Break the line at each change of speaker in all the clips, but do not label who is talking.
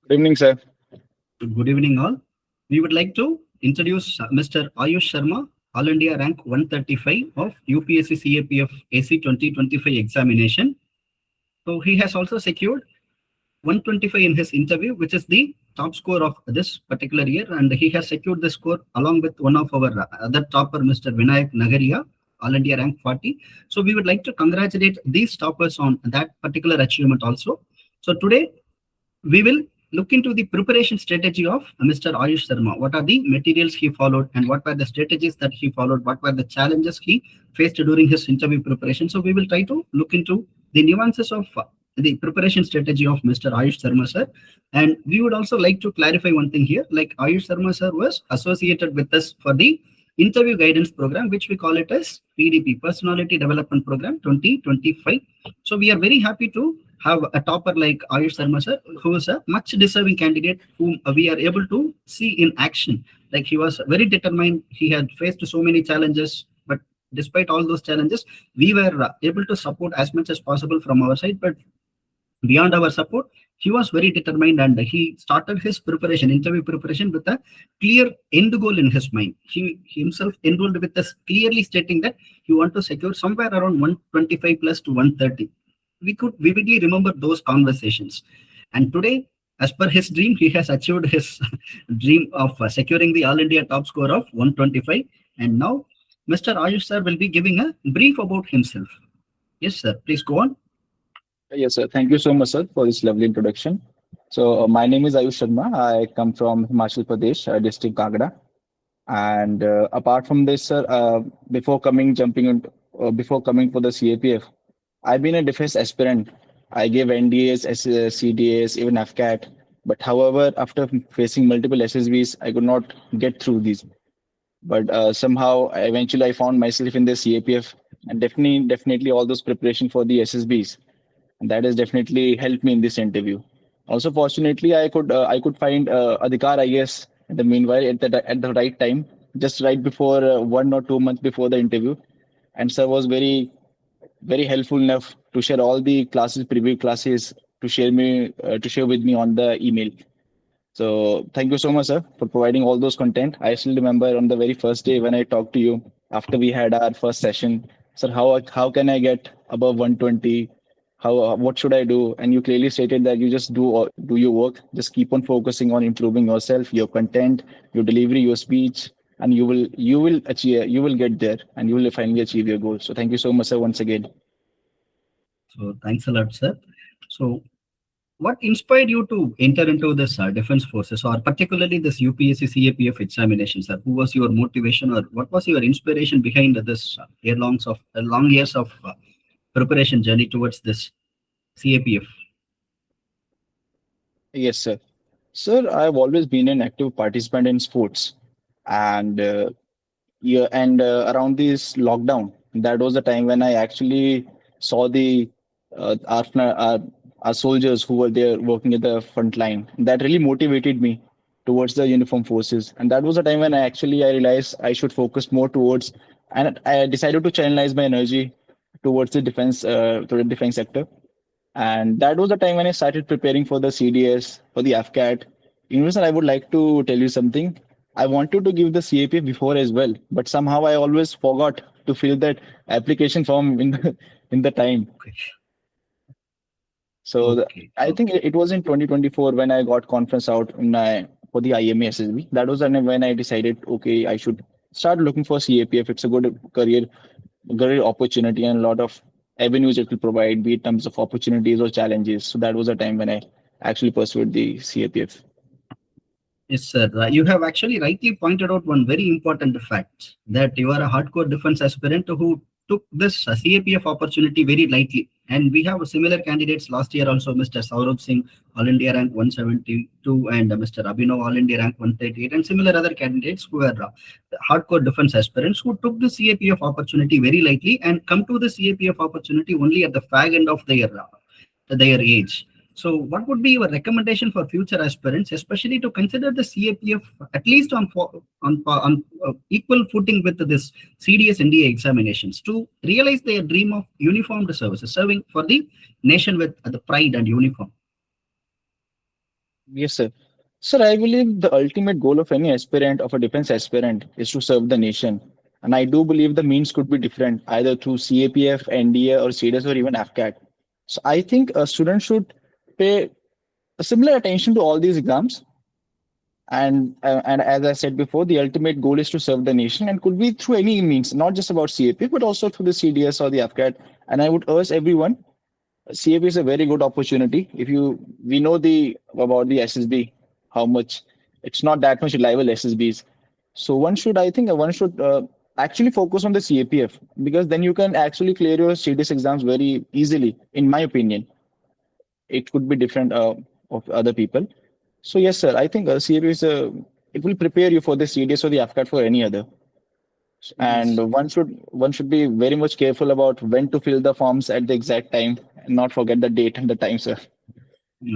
Good evening, sir.
Good evening, all. We would like to introduce Mr. Ayush Sharma, All India Rank 135 of UPSC CAPF AC 2025 examination. So he has also secured 125 in his interview, which is the top score of this particular year, and he has secured the score along with one of our other topper, Mr. Vinayak Nagaria, All India Rank 40. So we would like to congratulate these toppers on that particular achievement also. So today we will look into the preparation strategy of Mr. Ayush Sharma. What are the materials he followed and what were the strategies that he followed? What were the challenges he faced during his interview preparation? So we will try to look into the nuances of the preparation strategy of Mr. Ayush Sharma sir. And we would also like to clarify one thing here, like Ayush Sharma sir was associated with us for the interview guidance program, which we call it as PDP, Personality Development Program 2025. So we are very happy to have a topper like Ayush Sharma sir, who is a much deserving candidate whom we are able to see in action. Like he was very determined. He had faced so many challenges, but despite all those challenges, we were able to support as much as possible from our side. But beyond our support, he was very determined and he started his preparation, interview preparation, with a clear end goal in his mind. He himself enrolled with us clearly stating that he want to secure somewhere around 125 plus to 130. We could vividly remember those conversations. And today, as per his dream, he has achieved his dream of securing the All India top score of 125. And now, Mr. Ayush sir will be giving a brief about himself. Yes, sir. Please go on.
Yes, sir. Thank you so much, sir, for this lovely introduction. So, my name is Ayush Sharma. I come from Himachal Pradesh, district Kagra. And apart from this, sir, before coming for the CAPF, I've been a defense aspirant. I gave NDAs, CDAs, even AFCAT. But however, after facing multiple SSBs, I could not get through these. But somehow, eventually, I found myself in the CAPF, and definitely all those preparation for the SSBs, and that has definitely helped me in this interview. Also, fortunately, I could find Adhikar IAS in the meanwhile at the right time, just right before 1 or 2 months before the interview, and sir was very helpful enough to share all the classes, preview classes, to share with me on the email. So thank you so much, sir, for providing all those content. I still remember on the very first day when I talked to you after we had our first session, sir, how can I get above 120? How what should I do? And you clearly stated that you just do your work, just keep on focusing on improving yourself, your content, your delivery, your speech, and you will get there, and you will finally achieve your goal. So thank you so much, sir, once again.
So thanks a lot, sir. So what inspired you to enter into this defense forces, or particularly this UPSC CAPF examination, sir? Who was your motivation, or what was your inspiration behind this long years of preparation journey towards this CAPF?
Yes, sir. Sir, I've always been an active participant in sports, and yeah, and around this lockdown, that was the time when I actually saw the our soldiers who were there working at the front line. That really motivated me towards the uniform forces, and that was the time when I realized I should focus more towards, and I decided to channelize my energy towards the defense sector. And that was the time when I started preparing for the CDS, for the AFCAT. Universal, I would like to tell you something. I wanted to give the CAPF before as well, but somehow I always forgot to fill that application form in in the time.
Okay.
So I think
Okay.
it was in 2024 when I got conference out for the IMA SSB. That was when I decided, okay, I should start looking for CAPF. It's a good career opportunity and a lot of avenues it will provide, be it terms of opportunities or challenges. So that was a time when I actually pursued the CAPF.
Yes, sir. You have actually rightly pointed out one very important fact, that you are a hardcore defense aspirant who took this CAPF opportunity very lightly. And we have similar candidates last year also, Mr. Saurabh Singh, All India rank 172, and Mr. Abhinav, All India rank 138, and similar other candidates who are hardcore defense aspirants who took the CAPF opportunity very lightly and come to the CAPF opportunity only at the fag end of their age. So what would be your recommendation for future aspirants, especially to consider the CAPF at least on equal footing with this CDS NDA examinations, to realize their dream of uniformed services, serving for the nation with the pride and uniform?
Yes, sir. Sir, I believe the ultimate goal of any aspirant, of a defense aspirant, is to serve the nation. And I do believe the means could be different, either through CAPF, NDA, or CDS, or even AFCAT. So I think a student should pay a similar attention to all these exams. And as I said before, the ultimate goal is to serve the nation and could be through any means, not just about CAP, but also through the CDS or the AFCAT. And I would urge everyone, CAP is a very good opportunity. If you we know the about the SSB, how much it's not that much reliable SSBs. So I think one should actually focus on the CAPF because then you can actually clear your CDS exams very easily. In my opinion, it could be different of other people. So yes, sir, I think CAP is it will prepare you for the CDS or the AFCAT for any other. And
Yes.
one should be very much careful about when to fill the forms at the exact time and not forget the date and the time, sir.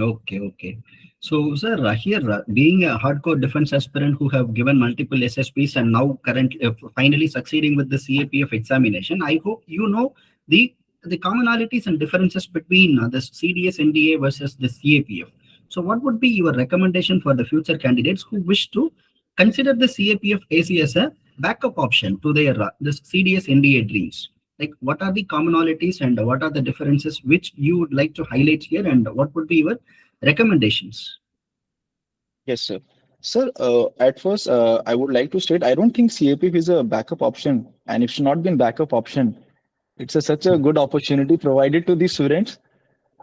Okay, okay. So, sir, here being a hardcore defense aspirant who have given multiple SSPs and now currently finally succeeding with the CAPF examination, I hope you know the commonalities and differences between the CDS NDA versus the CAPF. So, what would be your recommendation for the future candidates who wish to consider the CAPF AC as a backup option to their the CDS NDA dreams? Like, what are the commonalities and what are the differences which you would like to highlight here, and what would be your recommendations?
Yes, sir. Sir, at first, I would like to state I don't think CAPF is a backup option, and it should not be a backup option. It's such a good opportunity provided to the students.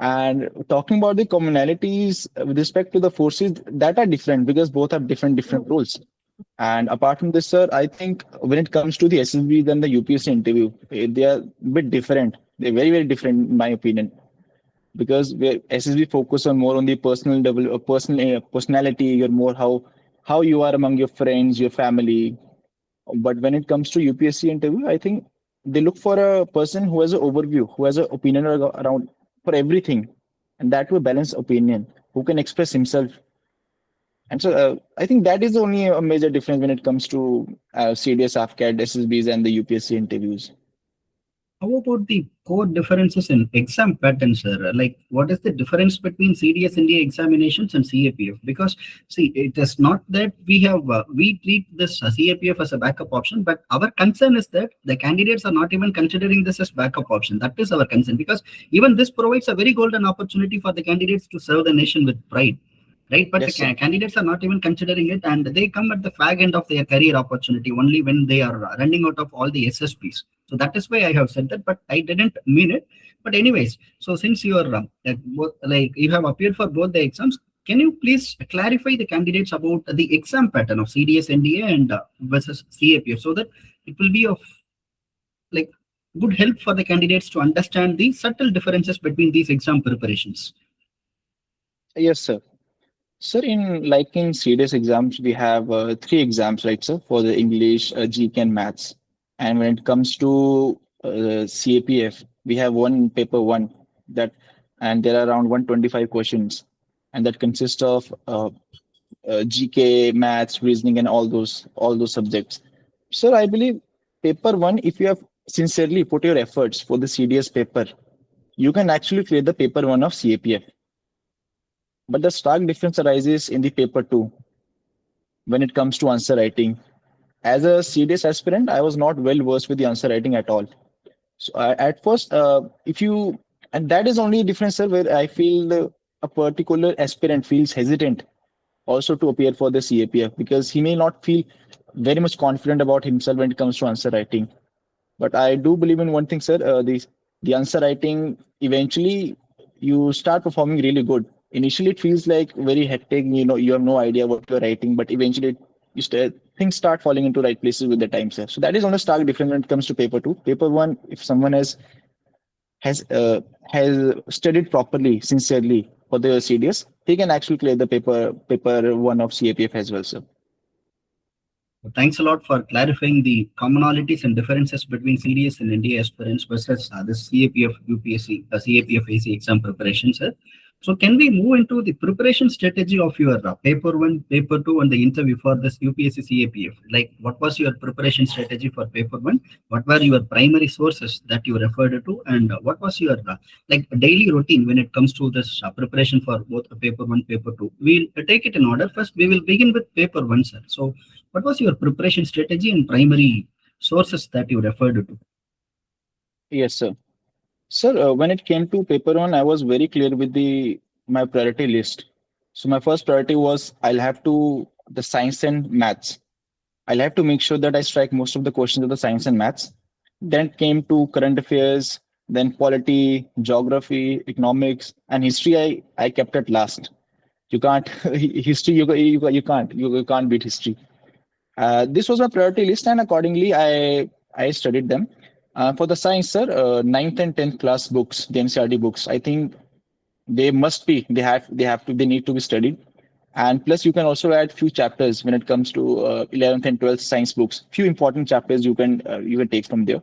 And talking about the commonalities with respect to the forces that are different because both have different roles. And apart from this, sir, I think when it comes to the SSB then the UPSC interview, they are a bit different. They're very different in my opinion because where SSB focus on more on the personal level, personal personality. You're more how you are among your friends, your family. But when it comes to UPSC interview, I think they look for a person who has an overview, who has an opinion around for everything, and that will balance opinion, who can express himself. And so I think that is only a major difference when it comes to CDS, AFCAT, SSBs, and the UPSC interviews.
How about the core differences in exam patterns, sir? Like, what is the difference between CDS India examinations and CAPF? Because, see, it is not that we treat this CAPF as a backup option, but our concern is that the candidates are not even considering this as backup option. That is our concern, because even this provides a very golden opportunity for the candidates to serve the nation with pride. Right, but the
Yes, sir.
candidates are not even considering it, and they come at the fag end of their career opportunity only when they are running out of all the SSPs. So that is why I have said that, but I didn't mean it. But anyways, so since you are like you have appeared for both the exams, can you please clarify the candidates about the exam pattern of CDS NDA and versus CAPF, so that it will be of like good help for the candidates to understand the subtle differences between these exam preparations.
Yes, sir. Sir, in CDS exams, we have three exams, right, sir, for the English, GK, and Maths. And when it comes to CAPF, we have one paper one that, and there are around 125 questions, and that consists of GK, Maths, reasoning, and all those subjects. Sir, I believe paper one, if you have sincerely put your efforts for the CDS paper, you can actually clear the paper one of CAPF. But the stark difference arises in the paper two when it comes to answer writing. As a CDS aspirant, I was not well versed with the answer writing at all. So at first, if you, and that is only a difference, sir, where I feel a particular aspirant feels hesitant also to appear for the CAPF because he may not feel very much confident about himself when it comes to answer writing. But I do believe in one thing, sir. The answer writing eventually you start performing really good. Initially, it feels like very hectic. You know, you have no idea what you're writing, but eventually, things start falling into right places with the time, sir. So that is on a stark difference when it comes to paper two. Paper one, if someone has studied properly, sincerely for the CDS, he can actually clear the paper one of CAPF as well, sir.
Thanks a lot for clarifying the commonalities and differences between CDS and NDA aspirants versus the CAPF UPSC, CAPF AC exam preparation, sir. So can we move into the preparation strategy of your paper 1, paper 2 and the interview for this UPSC CAPF? Like what was your preparation strategy for paper 1? What were your primary sources that you referred to? And what was your like daily routine when it comes to this preparation for both paper 1, paper 2? We'll take it in order. First, we will begin with paper 1, sir. So what was your preparation strategy and primary sources that you referred to?
Yes, sir. Sir, when it came to paper one, I was very clear with the my priority list. So my first priority was I'll have to the science and maths. I'll have to make sure that I strike most of the questions of the science and maths. Then came to current affairs, then polity, geography, economics, and history. I kept it last. You can't history. You can't beat history. This was my priority list, and accordingly, I studied them. For the science, sir, 9th and 10th class books, the NCRT books, I think they must be, they need to be studied. And plus, you can also add few chapters when it comes to 11th and 12th science books. Few important chapters you can take from there.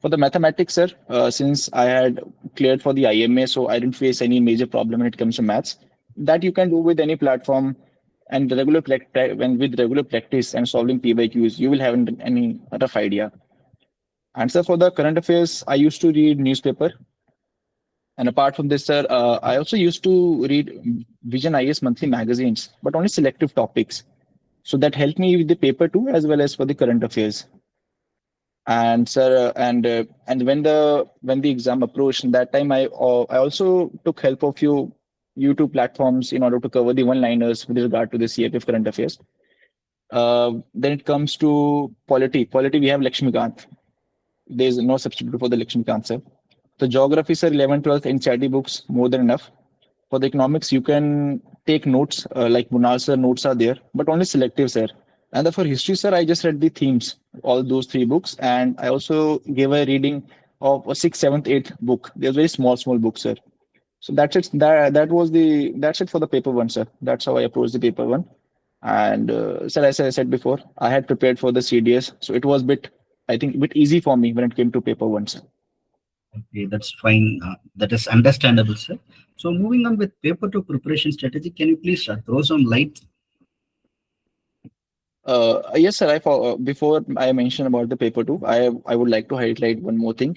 For the mathematics, sir, since I had cleared for the IMA, so I didn't face any major problem when it comes to maths. That you can do with any platform, and the when with regular practice and solving PYQs, you will have any rough idea. And so for the current affairs, I used to read newspaper. And apart from this, sir, I also used to read Vision IAS monthly magazines, but only selective topics. So that helped me with the paper too, as well as for the current affairs. And sir, and when the exam approached, that time I also took help of few YouTube platforms in order to cover the one-liners with regard to the CAPF current affairs. Then it comes to polity we have Lakshmikant. There is no substitute for the Lakshmikant, sir. The geography, sir, 11, 12 NCERT books, more than enough. For the economics, you can take notes, like Munal sir, notes are there, but only selective, sir. And for history, sir, I just read the themes, all those three books, and I also gave a reading of a sixth, seventh, eighth book. They're very small books, sir. So that's it. That's it for the paper one, sir. That's how I approached the paper one. And sir, as I said before, I had prepared for the CDS, so it was I think, a bit easy for me when it came to paper one, sir.
Okay, that's fine. That is understandable, sir. So moving on with paper two preparation strategy, can you please throw some light?
Yes, sir. Before I mention about the paper two, I would like to highlight one more thing.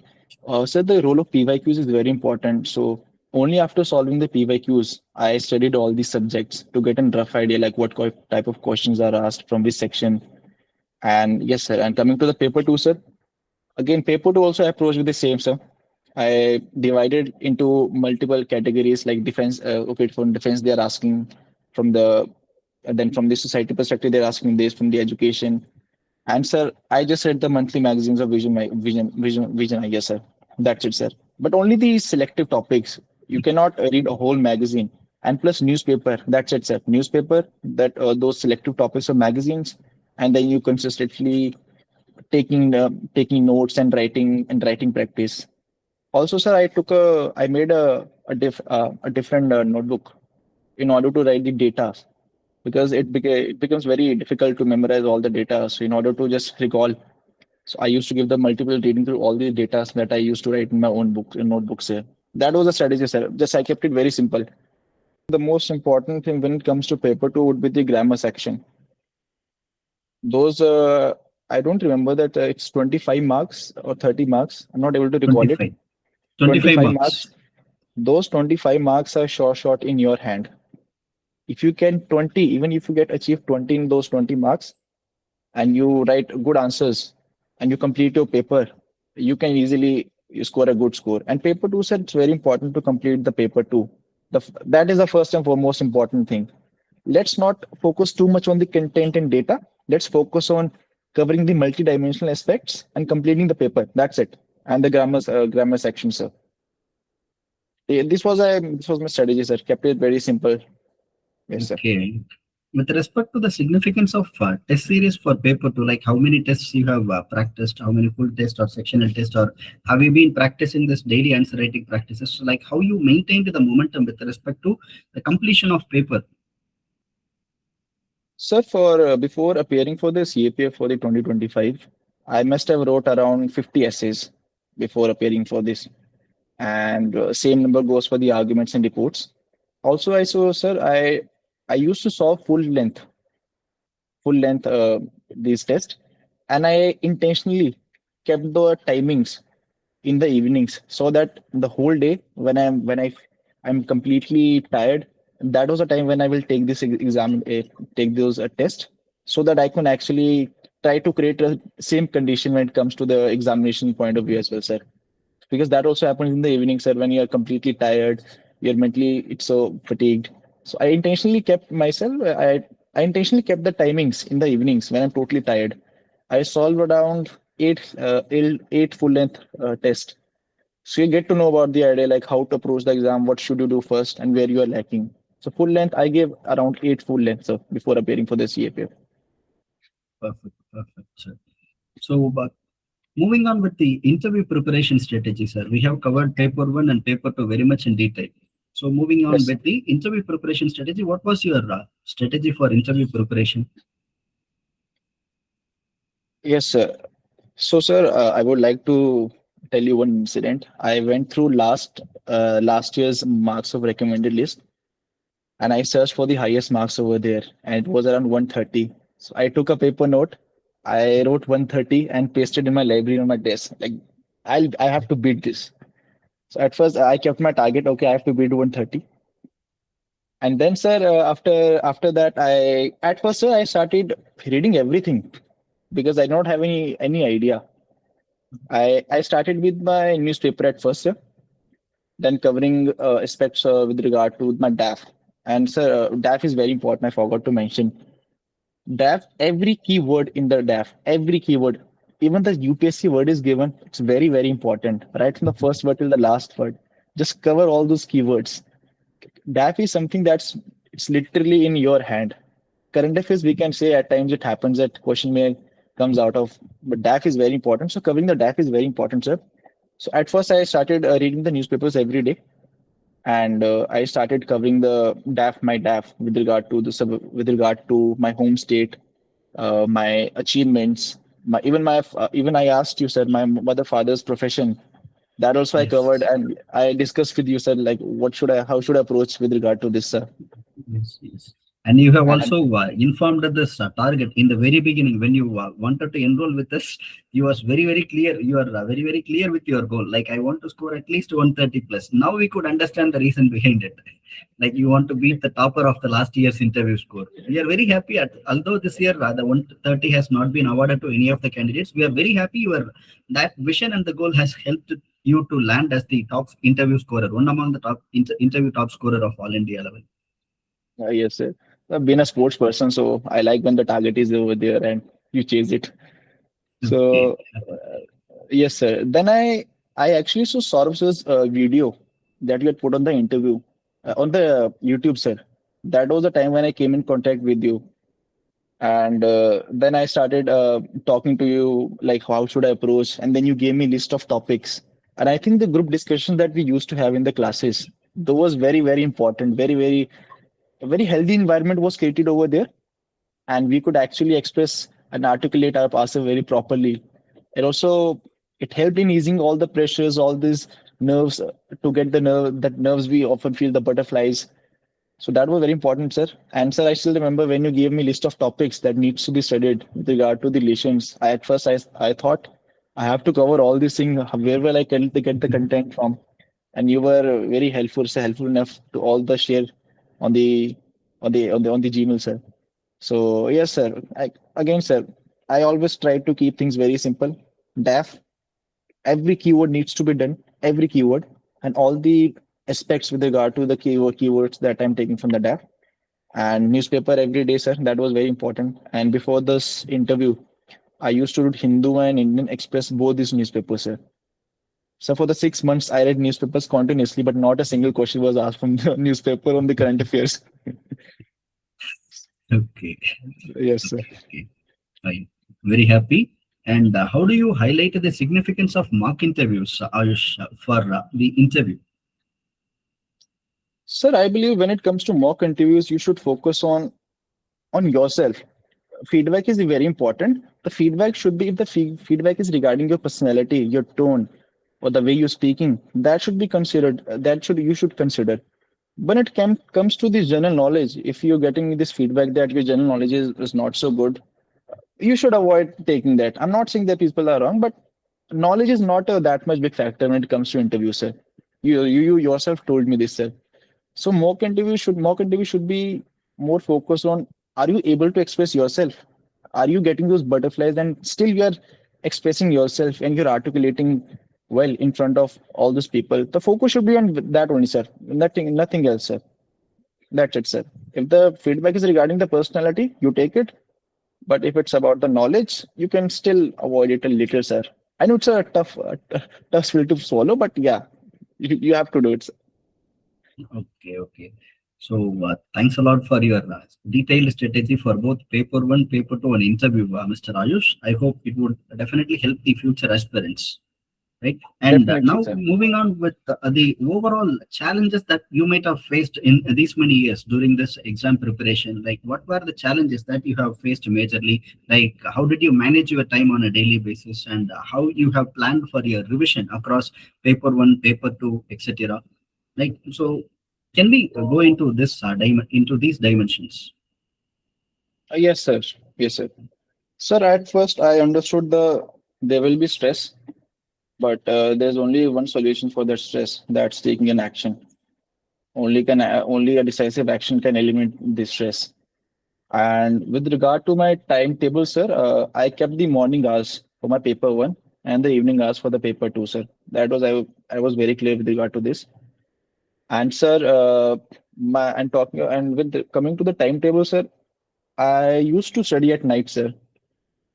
Sir, the role of PYQs is very important. So only after solving the PYQs, I studied all these subjects to get a rough idea like what type of questions are asked from which section. And yes, sir. And coming to the paper two, sir. Again, paper two also approached with the same, sir. I divided into multiple categories like defense. Okay, from defense, they are asking from the then from the society perspective, they're asking this from the education. And sir, I just read the monthly magazines of Vision. I guess, sir. That's it, sir. But only the selective topics. You cannot read a whole magazine. And plus newspaper. That's it, sir. Newspaper. That those selective topics of magazines, and then you consistently taking notes and writing practice. Also, sir, I made a different notebook in order to write the data because it becomes very difficult to memorize all the data. So in order to just recall, so I used to give the multiple reading through all the data that I used to write in my own book in notebooks here. That was a strategy, sir. Just I kept it very simple. The most important thing when it comes to paper two would be the grammar section. Those I don't remember that it's 25 marks or 30 marks. I'm not able to recall
25.
it.
25 marks.
marks. Those 25 marks are short in your hand. If you can 20, even if you get achieve 20 in those 20 marks and you write good answers and you complete your paper, you can easily score a good score. And paper two, sir, it's very important to complete the paper two. That is the first and foremost important thing. Let's not focus too much on the content and data. Let's focus on covering the multidimensional aspects and completing the paper. That's it. And the grammar section, sir. This was my strategy, sir. Kept it very simple. Yes, sir.
Okay. With respect to the significance of test series for paper two, like how many tests you have practiced, how many full tests or sectional tests, or have you been practicing this daily answer writing practices? So like how you maintained the momentum with respect to the completion of paper?
Sir, for before appearing for the CAPF for the 2025, I must have wrote around 50 essays before appearing for this. And same number goes for the arguments and reports. Also, I saw, sir, I used to solve full length these tests, and I intentionally kept the timings in the evenings so that the whole day I'm completely tired, that was a time when I will take this exam, take those test, so that I can actually try to create a same condition when it comes to the examination point of view as well, sir, because that also happens in the evening, sir, when you're completely tired, you're mentally it's so fatigued. So I intentionally kept the timings in the evenings when I'm totally tired. I solved around eight full length tests, so you get to know about the idea, like how to approach the exam, what should you do first, and where you are lacking. So full length, I gave around eight full lengths before appearing for the CAPF.
Perfect, perfect, sir. So, but moving on with the interview preparation strategy, sir, we have covered paper 1 and paper 2 very much in detail. So, moving on
Yes,
with the interview preparation strategy, what was your strategy for interview preparation?
yes, sir. So, sir, I would like to tell you one incident. I went through last year's marks of recommended list, and I searched for the highest marks over there, and it was around 130. So I took a paper note. I wrote 130 and pasted in my library on my desk. Like, I have to beat this. So at first I kept my target. Okay, I have to beat 130. And then, sir, after that, I at first, sir, I started reading everything because I don't have any idea. I started with my newspaper at first, sir, then covering aspects with regard to my DAF. And sir, DAF is very important. I forgot to mention DAF. Every keyword in the DAF, every keyword, even the UPSC word is given. It's very very important. Right from the first word till the last word, just cover all those keywords. DAF is something that's it's literally in your hand. Current affairs, we can say at times it happens that question may comes out of, but DAF is very important. So covering the DAF is very important, sir. So at first I started reading the newspapers every day, and I started covering the DAF, my DAF, with regard to my home state, my achievements, even I asked you, sir, my mother father's profession. That also I covered,
Yes.
and I discussed with you, sir, like how should I approach with regard to this, sir.
Yes, yes. And you have
And
also informed this target in the very beginning when you wanted to enroll with us. You was very, very clear. You are very, very clear with your goal. Like, I want to score at least 130 plus. Now we could understand the reason behind it. Like, you want to beat the topper of the last year's interview score. We are very happy at, although this year the 130 has not been awarded to any of the candidates. We are very happy that vision and the goal has helped you to land as the top interview scorer, one among the top interview top scorer of all India level.
yes, sir. I've been a sports person, so I like when the target is over there and you chase it.
Okay.
So, yes, sir. Then I actually saw Saurav's video that you had put on the interview on the YouTube, sir. That was the time when I came in contact with you, and then I started talking to you like how should I approach, and then you gave me list of topics, and I think the group discussion that we used to have in the classes, that was very very important, a very healthy environment was created over there, and we could actually express and articulate our answer very properly. It also it helped in easing all the pressures, all these nerves to get the nerves we often feel the butterflies. So that was very important, sir. And sir, I still remember when you gave me list of topics that needs to be studied with regard to the relations. At first I thought I have to cover all these things. Where will I get the content from? And you were very helpful, sir, helpful enough to all the share on the Gmail, sir. So yes, sir. Again, sir, I always try to keep things very simple. DAF, every keyword needs to be done, every keyword, and all the aspects with regard to the keywords that I'm taking from the DAF. And newspaper every day, sir. That was very important. And before this interview, I used to read Hindu and Indian Express, both these newspapers, sir. So for the 6 months, I read newspapers continuously, but not a single question was asked from the newspaper on the current affairs.
Okay.
Yes, sir.
Okay. Fine. Very happy. And how do you highlight the significance of mock interviews, Ayush, for the interview?
Sir, I believe when it comes to mock interviews, you should focus on yourself. Feedback is very important. The feedback should be if the feedback is regarding your personality, your tone, or the way you're speaking, that should be considered. That should you should consider. When it comes to this general knowledge, if you're getting this feedback that your general knowledge is not so good, you should avoid taking that. I'm not saying that people are wrong, but knowledge is not a that much big factor when it comes to interview, sir. You yourself told me this, sir. So mock interview should be more focused on, are you able to express yourself? Are you getting those butterflies and still you are expressing yourself and you're articulating well in front of all those people? The focus should be on that only, sir. Nothing else, sir. That's it, sir. If the feedback is regarding the personality, you take it. But if it's about the knowledge, you can still avoid it a little, sir. I know it's a tough pill to swallow, but yeah, you have to do it, sir.
Okay, okay. So thanks a lot for your detailed strategy for both paper one, paper two, and interview, Mr. Ayush. I hope it would definitely help the future aspirants. Right. And
Definitely,
now
sir.
moving on with the overall challenges that you might have faced in these many years during this exam preparation. Like, what were the challenges that you have faced majorly? Like, how did you manage your time on a daily basis, and how you have planned for your revision across paper one, paper two, etc. Like, so can we go into this into these dimensions?
Yes, sir. Yes, sir. Sir, at first I understood there will be stress, but there's only one solution for that stress. That's taking an action. Only a decisive action can eliminate this stress. And with regard to my timetable, sir, I kept the morning hours for my paper one and the evening hours for the paper two, sir. That was I was very clear with regard to this. And sir, my and talking and coming to the timetable, sir, I used to study at night, sir.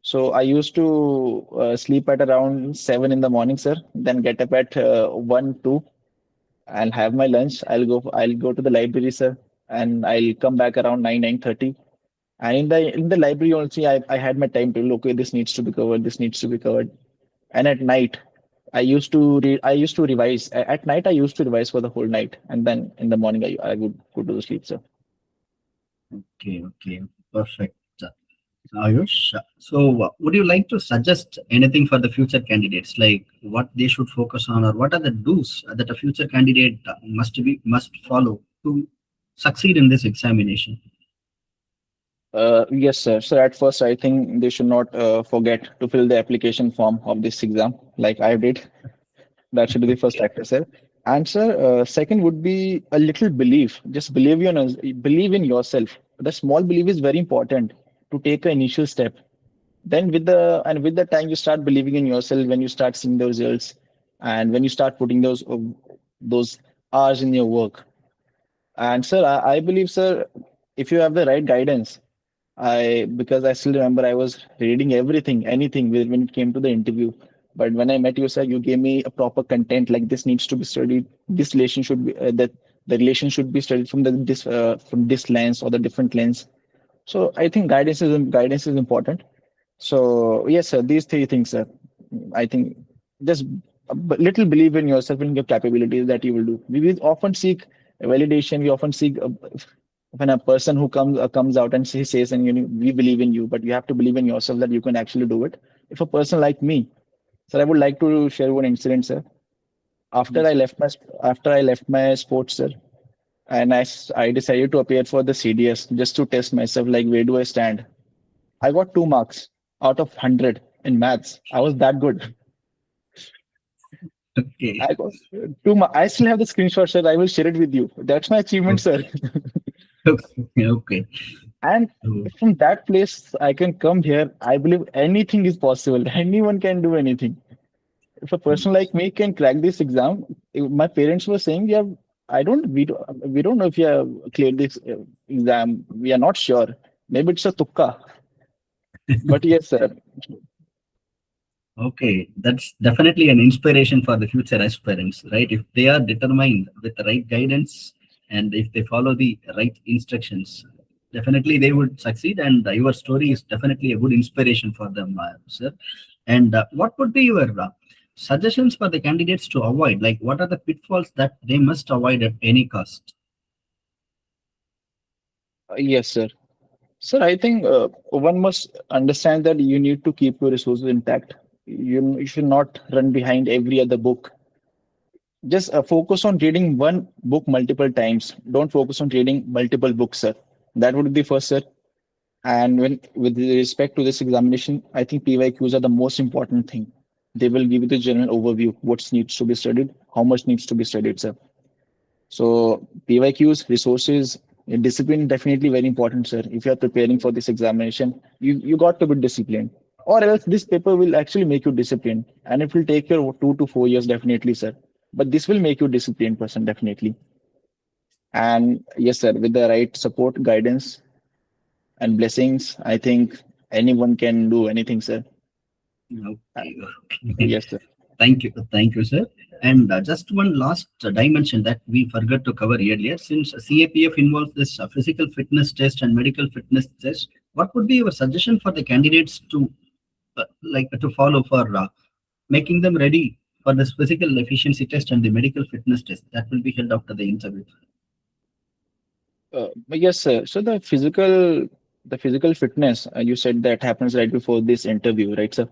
So I used to sleep at around 7 in the morning, sir. Then get up at 1, 2. I'll have my lunch. I'll go to the library, sir, and I'll come back around 9, 9:30. And in the library also, I had my timetable. Okay, this needs to be covered. This needs to be covered. And at night, I used to revise. At night, I used to revise for the whole night, and then in the morning, I would go to the sleep, sir.
Okay, okay, perfect. Ayush, so would you like to suggest anything for the future candidates, like what they should focus on, or what are the do's that a future candidate must follow to succeed in this examination?
Yes, sir. So at first, I think they should not forget to fill the application form of this exam, like I did. That should be the first
Okay,
factor, sir. And sir, second would be a little belief. Just believe in yourself. The small belief is very important to take an initial step. Then with the time you start believing in yourself, when you start seeing the results, and when you start putting those hours in your work. And sir, I believe, sir, if you have the right guidance, because I still remember I was reading everything, anything when it came to the interview. But when I met you, sir, you gave me a proper content like this needs to be studied. This relation should be that the relation should be studied from this lens or the different lens. So I think guidance is important. So yes, sir, these three things, sir. I think just little believe in yourself and your capabilities that you will do. We often seek validation. We often seek when a person who comes out and he says, and we believe in you, but you have to believe in yourself that you can actually do it. If a person like me, sir, I would like to share one incident, sir. After I
yes.
left my sports, sir, and I decided to appear for the CDS just to test myself, like where do I stand? I got 2 marks out of 100 in maths. I was that good.
Okay,
I got I still have the screenshot, sir. I will share it with you. That's my achievement, sir.
okay, okay, okay.
And
So,
from that place, I can come here. I believe anything is possible. Anyone can do anything. If a person like me can crack this exam, my parents were saying, "Yeah, we don't know if you have cleared this exam. We are not sure. Maybe it's a tukka." But yes, sir.
okay, that's definitely an inspiration for the future aspirants, right? If they are determined with the right guidance and if they follow the right instructions, definitely they would succeed. And your story is definitely a good inspiration for them, sir. And what would be your suggestions for the candidates to avoid? Like, what are the pitfalls that they must avoid at any cost?
Yes, sir. Sir, I think one must understand that you need to keep your resources intact. You should not run behind every other book. Just focus on reading one book multiple times. Don't focus on reading multiple books, sir. That would be first, sir. And when with respect to this examination, I think PYQs are the most important thing. They will give you the general overview, what needs to be studied, how much needs to be studied, sir. So PYQs, resources, discipline definitely very important, sir. If you are preparing for this examination, you got to be disciplined, or else this paper will actually make you disciplined, and it will take your 2 to 4 years definitely, sir. But this will make you disciplined person definitely. And yes, sir, with the right support, guidance, and blessings, I think anyone can do anything, sir. Uh,
Okay, okay.
Yes, sir.
Thank you, sir. And just one last dimension that we forgot to cover earlier, since CAPF involves this physical fitness test and medical fitness test, what would be your suggestion for the candidates to like to follow for making them ready for this physical efficiency test and the medical fitness test that will be held after the interview?
But yes, sir. So the physical fitness, you said that happens right before this interview, right, sir?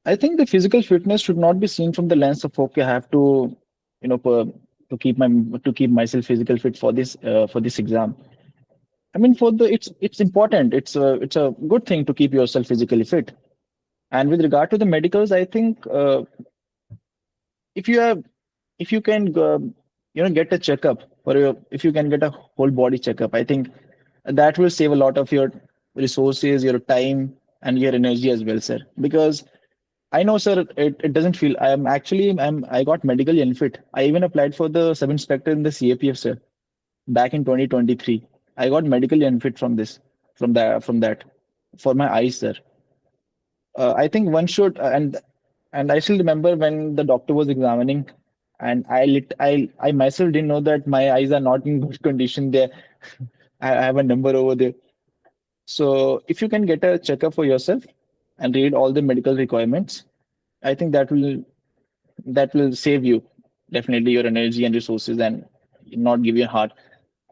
I think the physical fitness should not be seen from the lens of okay, I have to, to keep my to keep myself physical fit for this exam. I mean, for the it's important. It's a good thing to keep yourself physically fit. And with regard to the medicals, I think if you have if you can get a checkup for your if you can get a whole body checkup, I think that will save a lot of your resources, your time, and your energy as well, sir. Because I know, sir, it doesn't feel. I got medically unfit. I even applied for the sub inspector in the CAPF, sir, back in 2023. I got medically unfit from that for my eyes, sir. I think one should and I still remember when the doctor was examining, and I myself didn't know that my eyes are not in good condition. There, I have a number over there. So if you can get a checkup for yourself and read all the medical requirements, I think that will save you definitely your energy and resources and not give you a heart.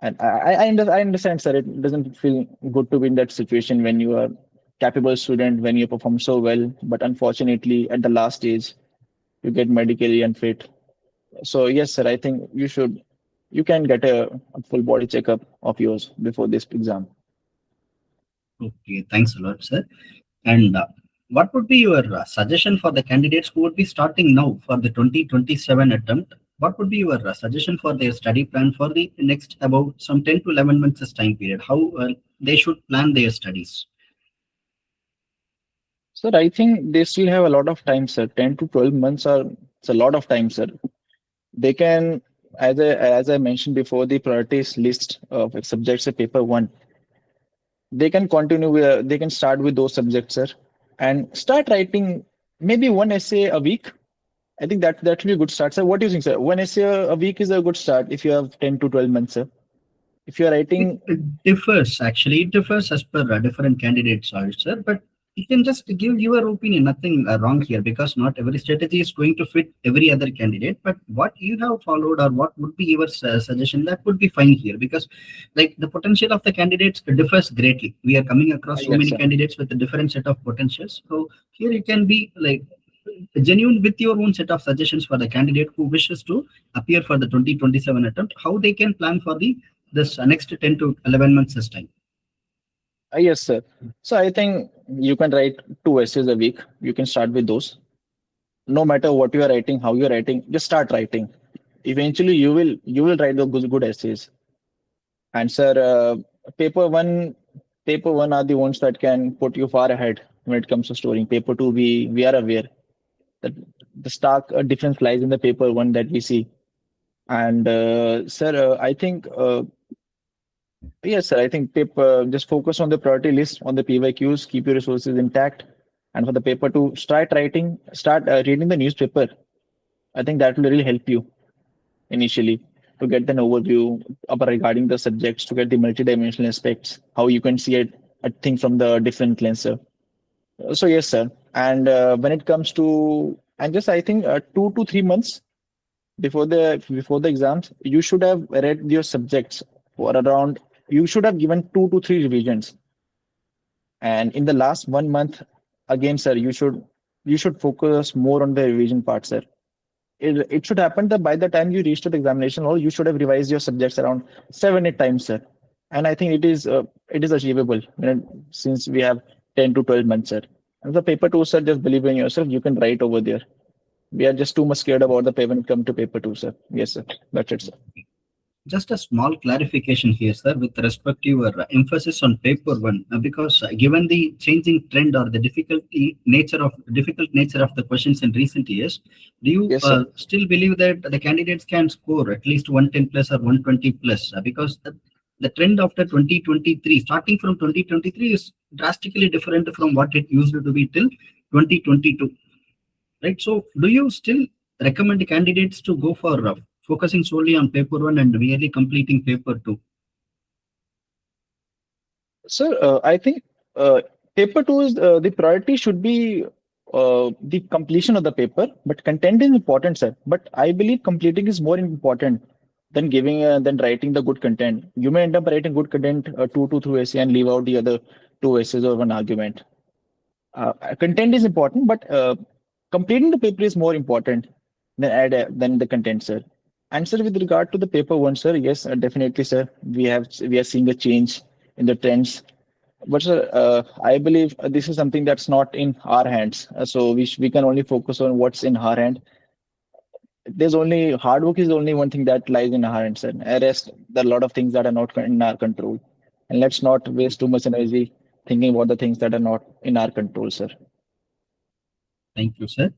And I understand, sir. It doesn't feel good to be in that situation when you are capable student, when you perform so well, but unfortunately at the last stage you get medically unfit. So yes, sir, I think you can get a full body checkup of yours before this exam.
Okay, thanks a lot, sir. And what would be your suggestion for the candidates who would be starting now for the 2027 attempt? What would be your suggestion for their study plan for the next about some 10 to 11 months time period? How they should plan their studies?
Sir, I think they still have a lot of time, sir. 10 to 12 months are it's a lot of time, sir. They can, as I mentioned before, the priorities list of subjects of paper one, they can they can start with those subjects, sir, and start writing maybe one essay a week. I think that will be a good start, sir. What do you think, sir? One essay a week is a good start if you have 10 to 12 months, sir. If you're writing,
It differs actually. It differs as per different candidates, sir. But you can just give your opinion. Nothing wrong here because not every strategy is going to fit every other candidate. But what you have followed or what would be your suggestion, that would be fine here because, like, the potential of the candidates differs greatly. We are coming across so
yes,
many
sir.
candidates with a different set of potentials. So here you can be like genuine with your own set of suggestions for the candidate who wishes to appear for the 2027 attempt, how they can plan for the this next 10 to 11 months this time.
Yes, sir. So I think you can write two essays a week. You can start with those. No matter what you are writing, how you are writing, just start writing. Eventually, you will write the good essays. And sir, paper one are the ones that can put you far ahead when it comes to storing. Paper two, we are aware that the stark difference lies in the paper one that we see. And sir, I think yes, sir. I think paper just focus on the priority list on the PYQs, keep your resources intact, and for the paper two, start reading the newspaper. I think that will really help you initially to get an overview regarding the subjects, to get the multidimensional aspects, how you can see a thing from the different lens, sir. So yes, sir. And when it comes to, and just I think 2 to 3 months before the exams, you should have read your subjects for around. You should have given 2 to 3 revisions, and in the last 1 month, again, sir, you should focus more on the revision part, sir. it should happen that by the time you reach to the examination hall, you should have revised your subjects around 7-8 times, sir. And I think it is achievable, since we have 10 to 12 months, sir. And the paper two, sir, just believe in yourself. You can write over there. We are just too much scared about the paper when it comes to paper two, sir. Yes, sir. That's it, sir.
Just a small clarification here, sir, with respect to your emphasis on paper one, because given the changing trend or the difficult nature of the questions in recent years, do you
Yes, sir.
still believe that the candidates can score at least 110 plus or 120 plus? Because the trend after 2023, starting from 2023, is drastically different from what it used to be till 2022. Right. So do you still recommend candidates to go for focusing solely on paper one and really completing paper two?
Sir, I think paper two is the priority should be the completion of the paper, but content is important, sir. But I believe completing is more important than than writing the good content. You may end up writing good content, two to through essay, and leave out the other two essays or one argument. Content is important, but completing the paper is more important than the content, sir. And sir, with regard to the paper one, sir, yes, definitely, sir. We are seeing a change in the trends. But sir, I believe this is something that's not in our hands. So we can only focus on what's in our hand. There's only hard work is the only one thing that lies in our hands, sir. The rest, there are a lot of things that are not in our control. And let's not waste too much energy thinking about the things that are not in our control, sir.
Thank you, sir.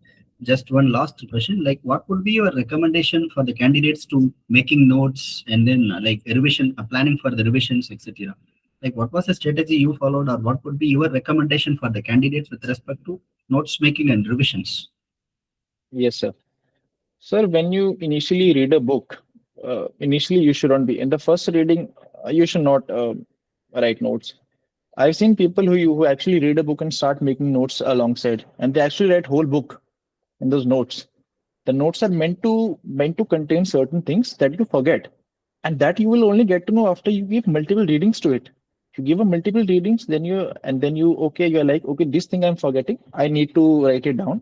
Just one last question, like what would be your recommendation for the candidates to making notes and then like revision, planning for the revisions, etc.? Like what was the strategy you followed, or what would be your recommendation for the candidates with respect to notes making and revisions?
Yes, sir. Sir, when you initially read a book, initially you shouldn't be. In the first reading, you should not write notes. I've seen people who actually read a book and start making notes alongside, and they actually write whole book in those notes. The notes are meant to contain certain things that you forget, and that you will only get to know after you give multiple readings to it. If you give a multiple readings, then you okay, you're like, okay, this thing I'm forgetting, I need to write it down.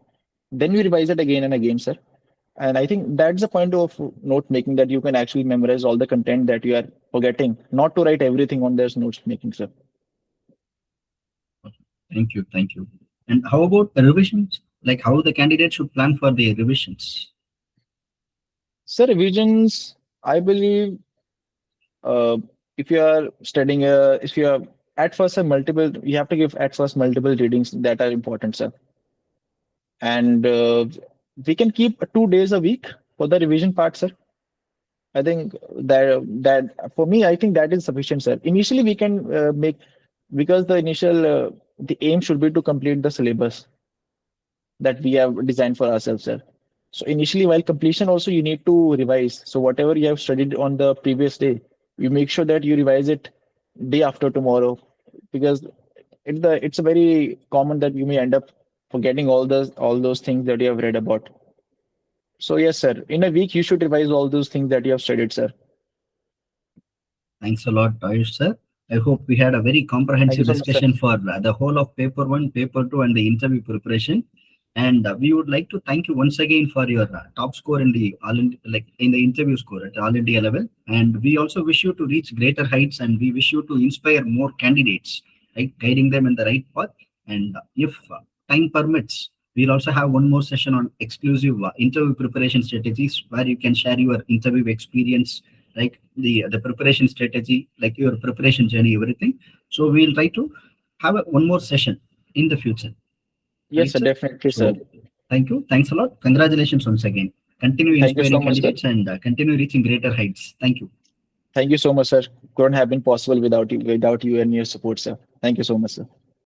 Then you revise it again and again, sir. And I think that's the point of note making, that you can actually memorize all the content that you are forgetting, not to write everything on those notes making, sir.
Thank you. Thank you. And how about the revisions? Like how the candidate should plan for the revisions?
Sir, revisions, I believe, if you are studying, if you are at first you have to give at first multiple readings that are important, sir. And we can keep 2 days a week for the revision part, sir. I think that for me, I think that is sufficient, sir. Initially, we can make, because the aim should be to complete the syllabus that we have designed for ourselves, sir. So initially, while completion also, you need to revise. So whatever you have studied on the previous day, you make sure that you revise it day after tomorrow, because it's a very common that you may end up forgetting all those things that you have read about. So yes, sir. In a week, you should revise all those things that you have studied, sir.
Thanks a lot, Ayush, sir. I hope we had a very comprehensive discussion for the whole of paper one, paper two, and the interview preparation. And we would like to thank you once again for your top score in the interview score at All India level. And we also wish you to reach greater heights, and we wish you to inspire more candidates, right, guiding them in the right path. And if time permits, we'll also have one more session on exclusive interview preparation strategies, where you can share your interview experience, like the preparation strategy, like your preparation journey, everything. So we'll try to have one more session in the future.
Yes, sir, definitely, sir.
Thank you. Thanks a lot. Congratulations once again. Continue inspiring candidates and continue reaching greater heights. Thank you.
Thank you so much, sir. Couldn't have been possible without you and your support, sir. Thank you so much, sir.